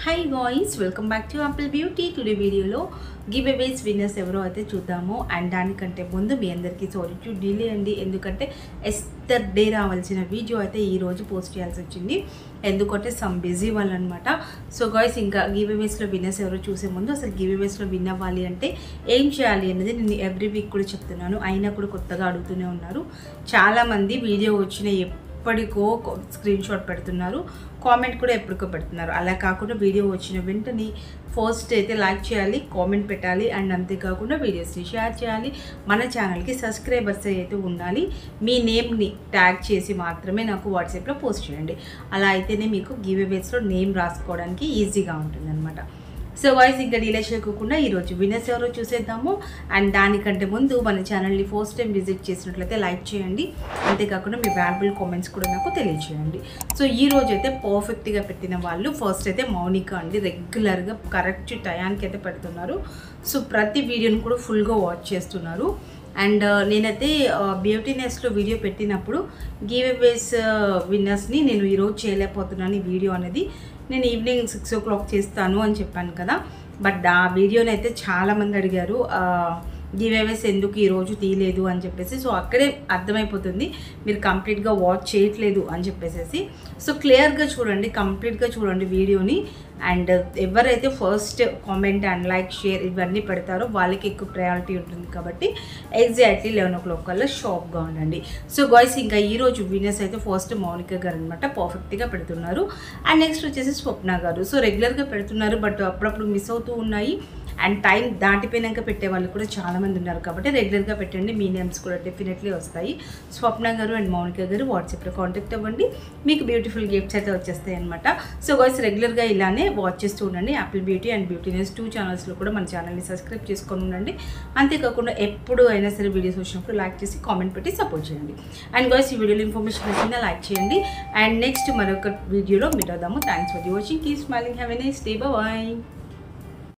Hi guys, welcome back to Apple Beauty. Today video lo giveaways winners evaro aithe chuddamo and danikante mundu మీ అందరికీ sorry to delay అండి ఎందుకంటే yesterday రావాల్సిన video అయితే ఈ రోజు post చేయాల్సి వచ్చింది ఎందుకంటే సమ్ బిజీ వల్ల అన్నమాట. సో గైస్ ఇంకా గివేవేస్ లో విన్నర్స్ ఎవరో చూసే ముందు అసలు గివేవేస్ లో విన్ అవ్వాలి అంటే ఏం చేయాలి అనేది నేను ఎవ్రీ వీక్ కూడా చెప్తున్నాను. అయినా కూడా కొత్తగా అడుగుతూనే ఉన్నారు చాలా మంది. వీడియో వచ్చిన ఎప్పటికో స్క్రీన్ షాట్ పెడుతున్నారు, కామెంట్ కూడా ఎప్పటికో పెడుతున్నారు. అలా కాకుండా వీడియో వచ్చిన వెంటనే ఫస్ట్ అయితే లైక్ చేయాలి, కామెంట్ పెట్టాలి అండ్ అంతేకాకుండా వీడియోస్ని షేర్ చేయాలి. మన ఛానల్కి సబ్స్క్రైబర్స్ అయితే ఉండాలి. మీ నేమ్ని ట్యాగ్ చేసి మాత్రమే నాకు వాట్సాప్లో పోస్ట్ చేయండి. అలా అయితేనే మీకు గివేవేస్లో నేమ్ రాసుకోవడానికి ఈజీగా ఉంటుంది అనమాట. సో వాయిస్ ఇంకా డిలే చేయకుండా ఈరోజు విన్నర్స్ ఎవరో చూసేద్దాము. అండ్ దానికంటే ముందు మన ఛానల్ని ఫస్ట్ టైం విజిట్ చేసినట్లయితే లైక్ చేయండి, అంతేకాకుండా మీ వాల్యుబుల్ కామెంట్స్ కూడా నాకు తెలియజేయండి. సో ఈరోజు అయితే పర్ఫెక్ట్గా పెట్టిన వాళ్ళు ఫస్ట్ అయితే మౌనిక అండి. రెగ్యులర్గా కరెక్ట్ టయానికి అయితే పెడుతున్నారు. సో ప్రతి వీడియోని కూడా ఫుల్గా వాచ్ చేస్తున్నారు. అండ్ నేనైతే బ్యూటీనెస్లో వీడియో పెట్టినప్పుడు గివేవేస్ విన్నర్స్ని నేను ఈరోజు చేయలేకపోతున్నాను. ఈ వీడియో అనేది నేను ఈవినింగ్ 6 o'clock చేస్తాను అని చెప్పాను కదా. బట్ ఆ వీడియోని అయితే చాలామంది అడిగారు గివేవేస్ ఎందుకు ఈరోజు తీయలేదు అని చెప్పేసి. సో అక్కడే అర్థమైపోతుంది మీరు కంప్లీట్గా వాచ్ చేయట్లేదు అని చెప్పేసి. సో క్లియర్గా చూడండి, కంప్లీట్గా చూడండి వీడియోని. అండ్ ఎవరైతే first comment and like share ఇవన్నీ పెడతారో వాళ్ళకి ఎక్కువ ప్రయారిటీ ఉంటుంది కాబట్టి ఎగ్జాక్ట్లీ 11 o'clock కల్లా షాప్గా ఉండండి. సో గాయ్స్ ఇంకా ఈరోజు విన్నర్స్ అయితే ఫస్ట్ మౌనిక గారు అనమాట, పర్ఫెక్ట్గా పెడుతున్నారు. అండ్ నెక్స్ట్ వచ్చేసి స్వప్న గారు. సో రెగ్యులర్గా పెడుతున్నారు బట్ అప్పుడప్పుడు మిస్ అవుతూ ఉన్నాయి. అండ్ టైం దాటిపోయినాక పెట్టే వాళ్ళు కూడా చాలామంది ఉన్నారు కాబట్టి రెగ్యులర్గా పెట్టండి, మీ నేమ్స్ కూడా డెఫినెట్లీ వస్తాయి. స్వప్న గారు అండ్ మౌనిక గారు వాట్సాప్లో కాంటాక్ట్ అవ్వండి, మీకు బ్యూటిఫుల్ గిఫ్ట్స్ అయితే వచ్చేస్తాయి అనమాట. సో గాయ్స్ రెగ్యులర్గా ఇలానే వాచ్ చేస్తూ ఉండండి. యాపిల్ బ్యూటీ అండ్ బ్యూటీనెస్ 2 ఛానల్స్లో కూడా మన ఛానల్ని సబ్స్క్రైబ్ చేసుకొని ఉండండి. అంతేకాకుండా ఎప్పుడు అయినా సరే వీడియోస్ వచ్చినప్పుడు లైక్ చేసి కామెంట్ పెట్టి సపోర్ట్ చేయండి. అండ్ గాయ్స్ ఈ వీడియోలో ఇన్ఫర్మేషన్ వచ్చిందా లైక్ చేయండి. అండ్ నెక్స్ట్ మరొక వీడియోలో మీట్ అవుదాము. Thanks for watching, keep smiling, have a nice day, bye.